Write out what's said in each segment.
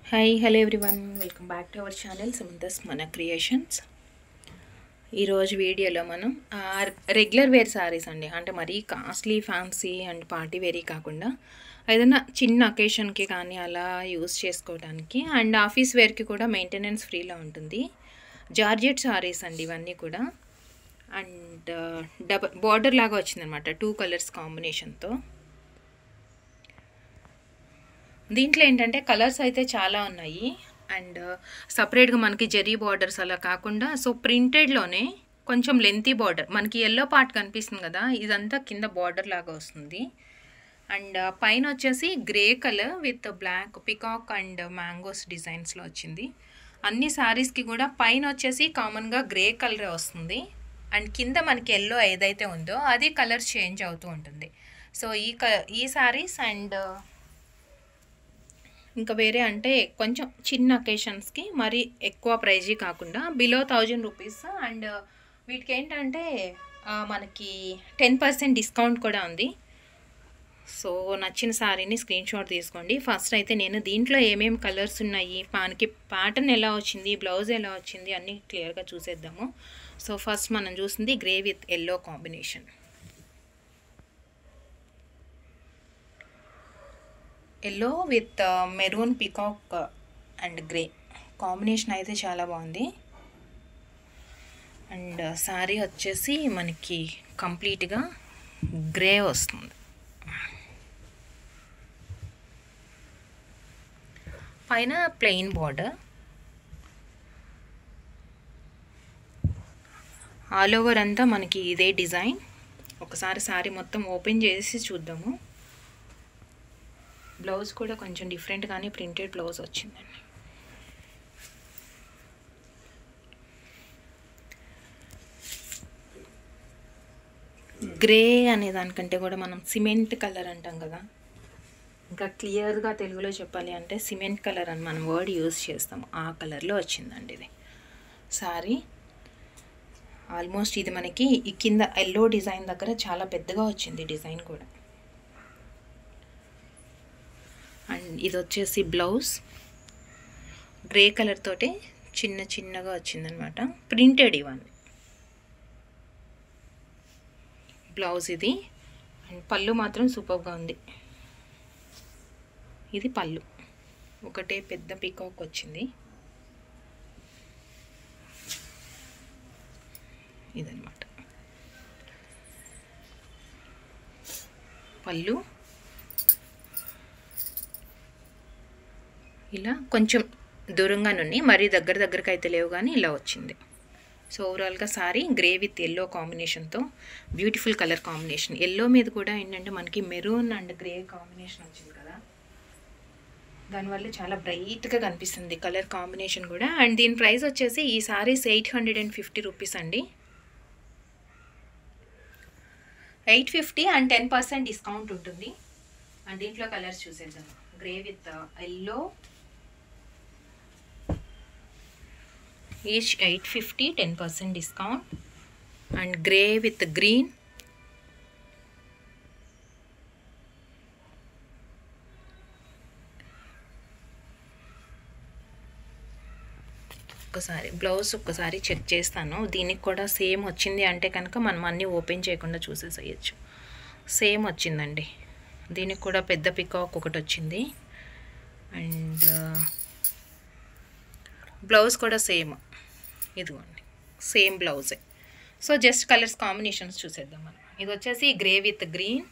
Hi hello everyone, welcome back to our channel Samantha's మన creations. ఈరోజు వీడియోలో మనం రెగ్యులర్ వేర్ శారీస్ అండి, అంటే మరీ కాస్ట్లీ ఫ్యాన్సీ అండ్ పార్టీ వేరీ కాకుండా ఏదైనా చిన్న అకేషన్కి కానీ అలా యూస్ చేసుకోవడానికి అండ్ ఆఫీస్ వేర్కి కూడా మెయింటెనెన్స్ ఫ్రీలో ఉంటుంది. జార్జెట్ శారీస్ అండి ఇవన్నీ కూడా. అండ్ బార్డర్ లాగా వచ్చిందనమాట 2 కలర్స్ కాంబినేషన్తో. దీంట్లో ఏంటంటే కలర్స్ అయితే చాలా ఉన్నాయి అండ్ సపరేట్గా మనకి జెరీ బార్డర్స్ అలా కాకుండా సో ప్రింటెడ్లోనే కొంచెం లెంతీ బార్డర్ మనకి ఎల్లో పార్ట్ కనిపిస్తుంది కదా, ఇదంతా కింద బార్డర్ లాగా వస్తుంది. అండ్ పైన వచ్చేసి grey colour with black peacock and mangoes డిజైన్స్లో వచ్చింది. అన్ని శారీస్కి కూడా పైన వచ్చేసి కామన్గా గ్రే కలర్ వస్తుంది అండ్ కింద మనకి ఎల్లో ఏదైతే ఉందో అది కలర్ చేంజ్ అవుతూ ఉంటుంది. సో ఈ శారీస్ అండ్ ఇంకా వేరే అంటే కొంచెం చిన్న అకేషన్స్కి మరి ఎక్కువ ప్రైజీ కాకుండా బిలో 1000 రూపీస్. అండ్ వీటికి ఏంటంటే మనకి 10% డిస్కౌంట్ కూడా ఉంది. సో నచ్చిన శారీని స్క్రీన్ షాట్ తీసుకోండి. ఫస్ట్ అయితే నేను దీంట్లో ఏమేమి కలర్స్ ఉన్నాయి, మనకి ప్యాటర్న్ ఎలా వచ్చింది, బ్లౌజ్ ఎలా వచ్చింది అన్నీ క్లియర్గా చూసేద్దాము. సో ఫస్ట్ మనం చూసింది grey with yellow combination. Yellow with maroon peacock and grey combination అయితే చాలా బాగుంది. అండ్ శారీ వచ్చేసి మనకి కంప్లీట్గా గ్రే వస్తుంది. పైన ప్లెయిన్ బార్డర్, ఆల్ ఓవర్ అంతా మనకి ఇదే డిజైన్. ఒకసారి శారీ మొత్తం ఓపెన్ చేసి చూద్దాము. బ్లౌజ్ కూడా కొంచెం డిఫరెంట్గానే ప్రింటెడ్ బ్లౌజ్ వచ్చిందండి. గ్రే అనే దానికంటే కూడా మనం సిమెంట్ కలర్ అంటాం కదా, ఇంకా క్లియర్గా తెలుగులో చెప్పాలి అంటే సిమెంట్ కలర్ అని మనం వర్డ్ యూజ్ చేస్తాము, ఆ కలర్లో వచ్చిందండి ఇది సారీ. ఆల్మోస్ట్ ఇది మనకి ఈ కింద ఎల్లో డిజైన్ దగ్గర చాలా పెద్దగా వచ్చింది డిజైన్ కూడా. అండ్ ఇది వచ్చేసి బ్లౌజ్ గ్రే కలర్ తోటి చిన్న చిన్నగా వచ్చిందనమాట, ప్రింటెడ్ ఇవన్నీ. బ్లౌజ్ ఇది. అండ్ పళ్ళు మాత్రం సూపర్గా ఉంది. ఇది పళ్ళు, ఒకటే పెద్ద పికాక్ వచ్చింది. ఇదన్నమాట పళ్ళు. ఇలా కొంచెం దూరంగా నుండి మరీ దగ్గరికి అయితే లేవు కానీ ఇలా వచ్చింది. సో ఓవరాల్గా సారీ గ్రే విత్ ఎల్లో కాంబినేషన్తో బ్యూటిఫుల్ కలర్ కాంబినేషన్. ఎల్లో మీద కూడా ఏంటంటే మనకి మెరూన్ అండ్ గ్రే కాంబినేషన్ వచ్చింది కదా, దానివల్ల చాలా బ్రైట్గా కనిపిస్తుంది కలర్ కాంబినేషన్ కూడా. అండ్ దీని ప్రైస్ వచ్చేసి ఈ సారీస్ 850 రూపీస్ అండి. 850 అండ్ 10% డిస్కౌంట్ ఉంటుంది. అండ్ దీంట్లో కలర్స్ చూసేద్దాం. Grey with yellow, each 850, 10% discount. And grey with green, ఒక్కసారి బ్లౌజ్ ఒక్కసారి చెక్ చేస్తాను. దీనికి కూడా సేమ్ వచ్చింది అంటే కనుక మనం అన్నీ ఓపెన్ చేయకుండా చూసేసేయచ్చు. సేమ్ వచ్చిందండి. దీనికి కూడా పెద్ద పికాక్ ఒకటి వచ్చింది అండ్ బ్లౌజ్ కూడా సేమ్, ఇదిగోండి సేమ్ బ్లౌజే. సో జస్ట్ కలర్స్ కాంబినేషన్స్ చూసేద్దాం మనం. ఇది వచ్చేసి grey with green,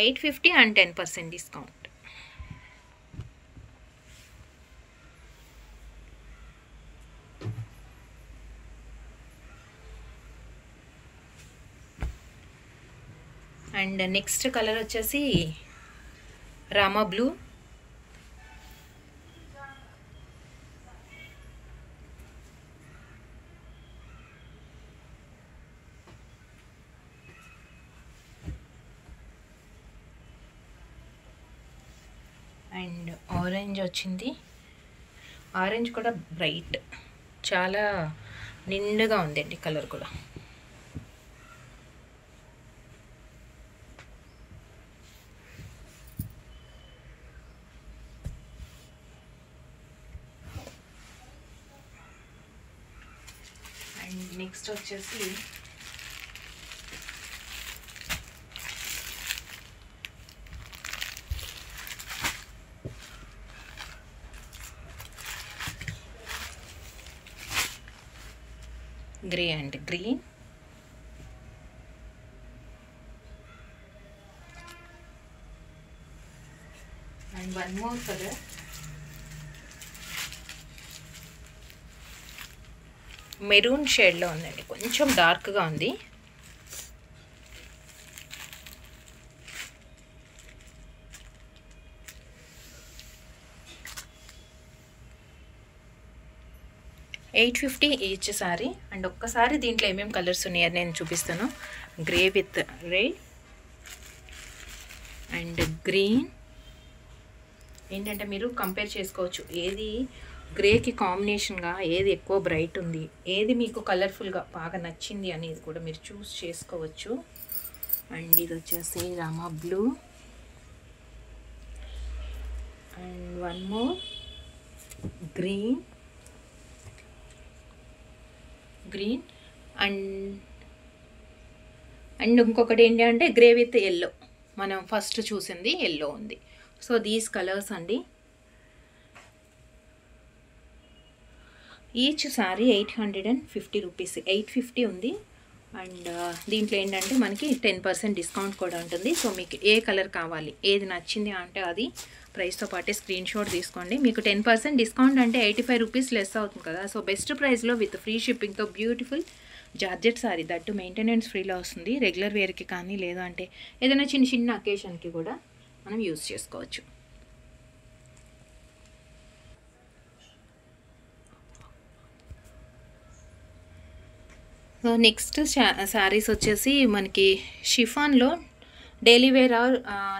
850 and 10% discount. And next colour వచ్చేసి రామా బ్లూ, అండ్ ఆరెంజ్ వచ్చింది. ఆరెంజ్ కూడా బ్రైట్, చాలా నిండుగా ఉందండి కలర్ కూడా. నెక్స్ట్ వచ్చేసి grey and green, and one more colour maroon షేడ్లో ఉందండి, కొంచెం డార్క్గా ఉంది. $850 ఈచ్ సారీ. అండ్ ఒక్కసారి దీంట్లో ఏమేమి కలర్స్ ఉన్నాయని నేను చూపిస్తాను. Grey with red and green. ఏంటంటే మీరు కంపేర్ చేసుకోవచ్చు ఏది గ్రేకి కాంబినేషన్గా ఏది ఎక్కువ బ్రైట్ ఉంది, ఏది మీకు కలర్ఫుల్గా బాగా నచ్చింది అనేది కూడా మీరు చూస్ చేసుకోవచ్చు. అండ్ ఇది వచ్చేసి Rama blue and one more green and ఇంకొకటి ఏంటి అంటే గ్రే విత్ ఎల్లో. మనం ఫస్ట్ చూసింది ఎల్లో ఉంది. సో దీస్ కలర్స్ అండి. ఈచ్ సారీ ₹850, 850 ఉంది. అండ్ దీంట్లో ఏంటంటే మనకి 10% డిస్కౌంట్ కూడా ఉంటుంది. సో మీకు ఏ కలర్ కావాలి, ఏది నచ్చింది అంటే అది ప్రైస్తో పాటే స్క్రీన్ షాట్ తీసుకోండి. మీకు 10% డిస్కౌంట్ అంటే ₹85 లెస్ అవుతుంది కదా. సో బెస్ట్ ప్రైస్లో విత్ ఫ్రీ షిప్పింగ్తో beautiful georgette sari, that maintenance ఫ్రీలో వస్తుంది. రెగ్యులర్ వేర్కి కానీ లేదా అంటే ఏదైనా చిన్న చిన్న అకేషన్కి కూడా మనం యూజ్ చేసుకోవచ్చు. నెక్స్ట్ శారీస్ వచ్చేసి మనకి షిఫాన్లో డైలీ వేర్ ఆర్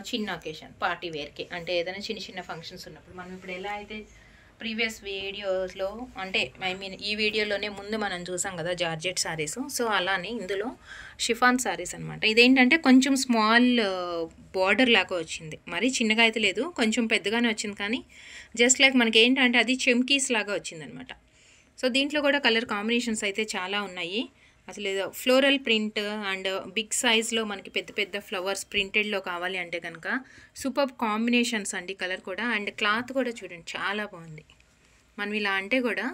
చిన్న అకేషన్ పార్టీ వేర్కి, అంటే ఏదైనా చిన్న చిన్న ఫంక్షన్స్ ఉన్నప్పుడు మనం ఇప్పుడు ఎలా అయితే ప్రీవియస్ వీడియోస్లో అంటే ఈ వీడియోలోనే ముందు మనం చూసాం కదా జార్జెట్ శారీస్. సో అలానే ఇందులో షిఫాన్ శారీస్ అనమాట. ఇదేంటంటే కొంచెం స్మాల్ బార్డర్ లాగా వచ్చింది, మరీ చిన్నగా అయితే లేదు, కొంచెం పెద్దగానే వచ్చింది. కానీ జస్ట్ లైక్ మనకి ఏంటంటే అది చెమ్కీస్ లాగా వచ్చిందనమాట. సో దీంట్లో కూడా కలర్ కాంబినేషన్స్ అయితే చాలా ఉన్నాయి. అసలు ఏదో ఫ్లోరల్ ప్రింట్ అండ్ బిగ్ సైజ్లో మనకి పెద్ద పెద్ద ఫ్లవర్స్ ప్రింటెడ్లో కావాలి అంటే కనుక సూపర్ కాంబినేషన్స్ అండి. కలర్ కూడా అండ్ క్లాత్ కూడా చూడండి చాలా బాగుంది. మనం ఇలా అంటే కూడా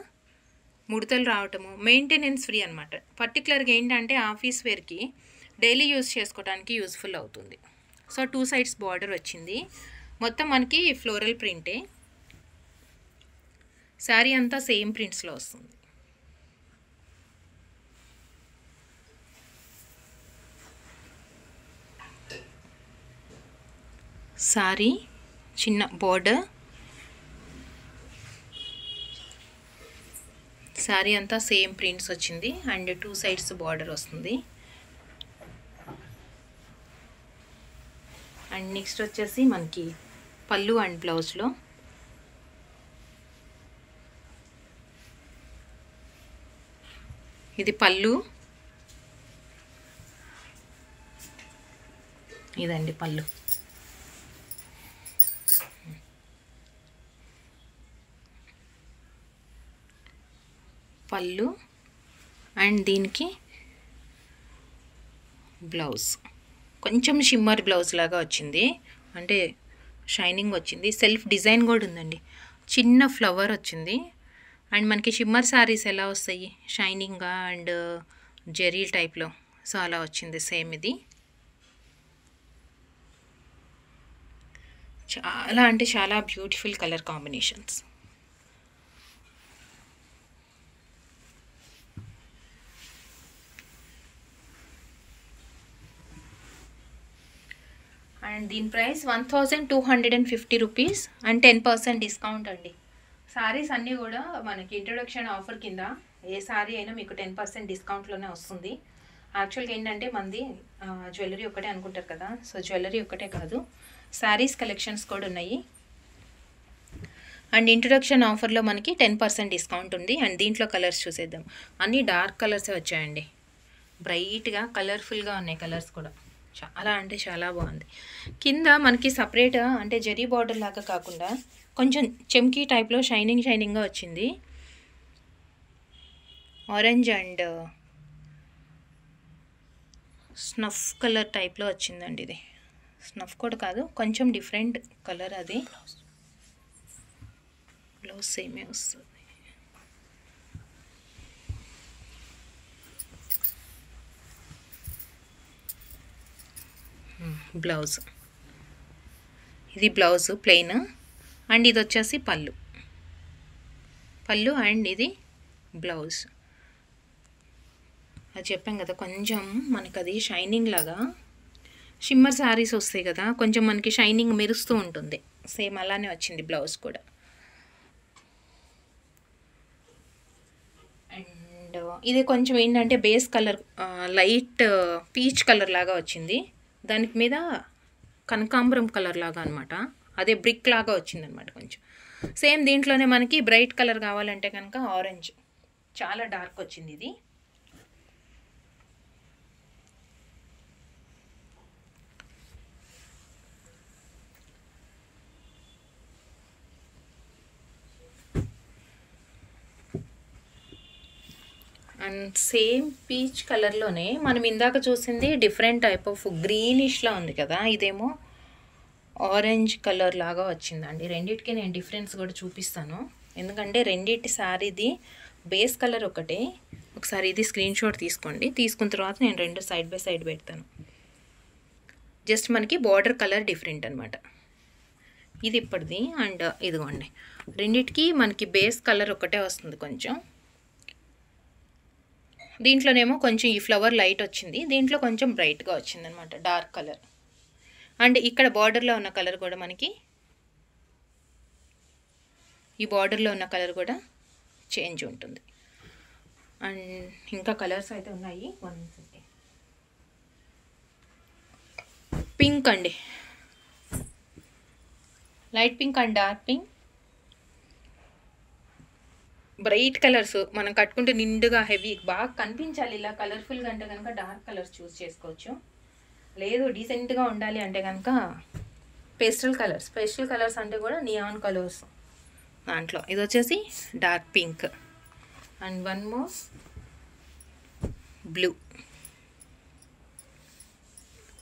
ముడతలు రావటము, మెయింటెనెన్స్ ఫ్రీ అనమాట. పర్టికులర్గా ఏంటంటే ఆఫీస్ వేర్కి డైలీ యూజ్ చేసుకోవడానికి యూస్ఫుల్ అవుతుంది. సో 2 సైడ్స్ బార్డర్ వచ్చింది, మొత్తం మనకి ఫ్లోరల్ ప్రింటే. శారీ అంతా సేమ్ ప్రింట్స్లో వస్తుంది. సారీ చిన్న బార్డర్, సారీ అంతా సేమ్ ప్రింట్స్ వచ్చింది అండ్ 2 సైడ్స్ బార్డర్ వస్తుంది. అండ్ నెక్స్ట్ వచ్చేసి మనకి పళ్ళు అండ్ బ్లౌజ్లో ఇది పళ్ళు, ఇదండి పళ్ళు. పళ్ళు అండ్ దీనికి బ్లౌజ్ కొంచెం షిమ్మర్ బ్లౌజ్ లాగా వచ్చింది, అంటే షైనింగ్ వచ్చింది. సెల్ఫ్ డిజైన్ కూడా ఉందండి, చిన్న ఫ్లవర్ వచ్చింది. అండ్ మనకి షిమ్మర్ శారీస్ ఎలా వస్తాయి షైనింగ్గా అండ్ జెరీ టైప్లో, సో అలా వచ్చింది సేమ్ ఇది. చాలా అంటే చాలా బ్యూటిఫుల్ కలర్ కాంబినేషన్స్. అండ్ దీని ప్రైస్ ₹1250 అండ్ 10% డిస్కౌంట్ అండి. సారీస్ అన్నీ కూడా మనకి ఇంట్రొడక్షన్ ఆఫర్ కింద ఏ సారీ అయినా మీకు 10% డిస్కౌంట్లోనే వస్తుంది. యాక్చువల్గా ఏంటంటే మంది జ్యువెలరీ ఒకటే అనుకుంటారు కదా, సో జ్యువెలరీ ఒకటే కాదు శారీస్ కలెక్షన్స్ కూడా ఉన్నాయి. అండ్ ఇంట్రొడక్షన్ ఆఫర్లో మనకి 10% డిస్కౌంట్ ఉంది. అండ్ దీంట్లో కలర్స్ చూసేద్దాం. అన్నీ డార్క్ కలర్సే వచ్చాయండి, బ్రైట్గా కలర్ఫుల్గా ఉన్నాయి కలర్స్ కూడా. చాలా అంటే చాలా బాగుంది. కింద మనకి సపరేట్ అంటే జరీ బార్డర్ లాగా కాకుండా కొంచెం చెమ్కీ టైప్లో షైనింగ్గా వచ్చింది. ఆరెంజ్ అండ్ స్నఫ్ కలర్ టైప్లో వచ్చిందండి. ఇది స్నఫ్ కూడా కాదు, కొంచెం డిఫరెంట్ కలర్. అది బ్లౌజ్ సేమే వస్తుంది. బ్లౌజ్ ఇది బ్లౌజ్ ప్లెయిన్, అండ్ ఇది వచ్చేసి పళ్ళు అండ్ ఇది బ్లౌజ్. అది చెప్పాం కదా, కొంచెం మనకు అది షైనింగ్ లాగా షిమ్మర్ శారీస్ వస్తాయి కదా, కొంచెం మనకి షైనింగ్ మెరుస్తూ ఉంటుంది. సేమ్ అలానే వచ్చింది బ్లౌజ్ కూడా. అండ్ ఇది కొంచెం ఏంటంటే base colour light peach colour లాగా వచ్చింది, దానికి మీద కనకాంబరం కలర్ లాగా అనమాట. అదే బ్రిక్ లాగా వచ్చిందనమాట కొంచెం. సేమ్ దీంట్లోనే మనకి బ్రైట్ కలర్ కావాలంటే కనుక ఆరెంజ్, చాలా డార్క్ వచ్చింది ఇది. అండ్ సేమ్ పీచ్ కలర్లోనే మనం ఇందాక చూసింది డిఫరెంట్ టైప్ ఆఫ్ గ్రీనిష్లా ఉంది కదా, ఇదేమో ఆరెంజ్ కలర్ లాగా వచ్చిందండి. రెండింటికి నేను డిఫరెన్స్ కూడా చూపిస్తాను, ఎందుకంటే రెండింటి శారీది బేస్ కలర్ ఒకటే. ఒకసారి ఇది స్క్రీన్ షాట్ తీసుకోండి, తీసుకున్న తర్వాత నేను రెండు సైడ్ బై సైడ్ పెడతాను. జస్ట్ మనకి బార్డర్ కలర్ డిఫరెంట్ అనమాట. ఇది ఇప్పటిది. అండ్ ఇదిగోండి, రెండింటికి మనకి బేస్ కలర్ ఒకటే వస్తుంది కొంచెం. దీంట్లోనేమో కొంచెం ఈ ఫ్లవర్ లైట్ వచ్చింది, దీంట్లో కొంచెం బ్రైట్గా వచ్చింది అనమాట, డార్క్ కలర్. అండ్ ఇక్కడ బార్డర్లో ఉన్న కలర్ కూడా మనకి, ఈ బార్డర్లో ఉన్న కలర్ కూడా చేంజ్ ఉంటుంది. అండ్ ఇంకా కలర్స్ అయితే ఉన్నాయి. పింక్ అండి, light pink and dark pink, bright colours. మనం కట్టుకుంటే నిండుగా హెవీ బాగా కనిపించాలి ఇలా కలర్ఫుల్గా అంటే కనుక డార్క్ కలర్స్ చూస్ చేసుకోవచ్చు. లేదు డీసెంట్గా ఉండాలి అంటే కనుక పేస్టల్ కలర్స్ అంటే కూడా నియాన్ కలర్స్. దాంట్లో ఇది వచ్చేసి dark pink and one more blue.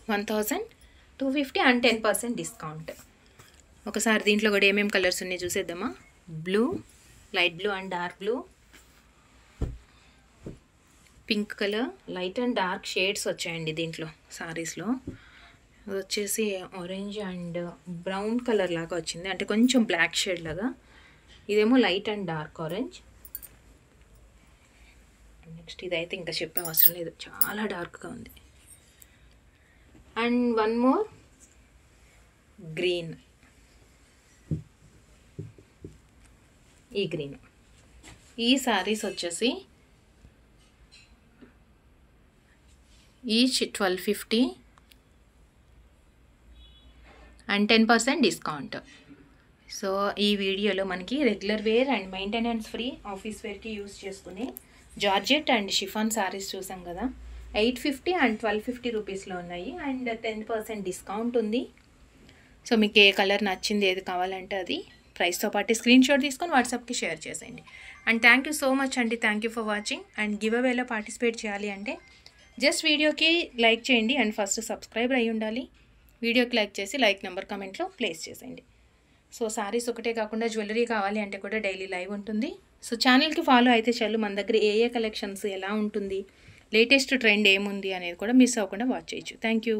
1250 and 10% discount. ఒకసారి దీంట్లో కూడా ఏమేమి కలర్స్ ఉన్నాయి చూసేద్దామా. Blue, light blue and dark blue, pink colour, light and dark shades వచ్చాయండి దీంట్లో సారీస్లో. అది వచ్చేసి ఆరెంజ్ అండ్ బ్రౌన్ కలర్ లాగా వచ్చింది, అంటే కొంచెం బ్లాక్ షేడ్ లాగా. ఇదేమో light and dark orange. Next ఇదైతే ఇంకా చెప్పే అవసరం లేదు, చాలా డార్క్గా ఉంది. అండ్ వన్ మోర్ గ్రీన్, ఈ గ్రీన్. ఈ సారీస్ వచ్చేసి ఈచ్ 1250 అండ్ 10% డిస్కౌంట్. సో ఈ వీడియోలో మనకి regular wear and maintenance free office వేర్కి యూస్ చేసుకుని జార్జెట్ అండ్ షిఫాన్ సారీస్ చూసాం కదా. 850 అండ్ 1250 రూపీస్లో ఉన్నాయి అండ్ 10% డిస్కౌంట్ ఉంది. సో మీకు ఏ కలర్ నచ్చింది, ఏది కావాలంటే అది ప్రైస్తో పాటు స్క్రీన్ షాట్ తీసుకొని వాట్సాప్కి షేర్ చేసేయండి. And thank you so much అండి, thank you for watching. And give అవేలో పార్టిసిపేట్ చేయాలి అంటే జస్ట్ వీడియోకి లైక్ చేయండి అండ్ ఫస్ట్ సబ్స్క్రైబర్ అయ్యి ఉండాలి. వీడియోకి లైక్ చేసి లైక్ నెంబర్ కమెంట్లో ప్లేస్ చేసేయండి. సో సారీస్ ఒకటే కాకుండా జ్యువెలరీ కావాలి అంటే కూడా డైలీ లైవ్ ఉంటుంది. సో ఛానల్కి ఫాలో అయితే చాలు, మన దగ్గర ఏ కలెక్షన్స్ ఎలా ఉంటుంది, లేటెస్ట్ ట్రెండ్ ఏముంది అనేది కూడా మిస్ అవ్వకుండా వాచ్ చేయొచ్చు. Thank you.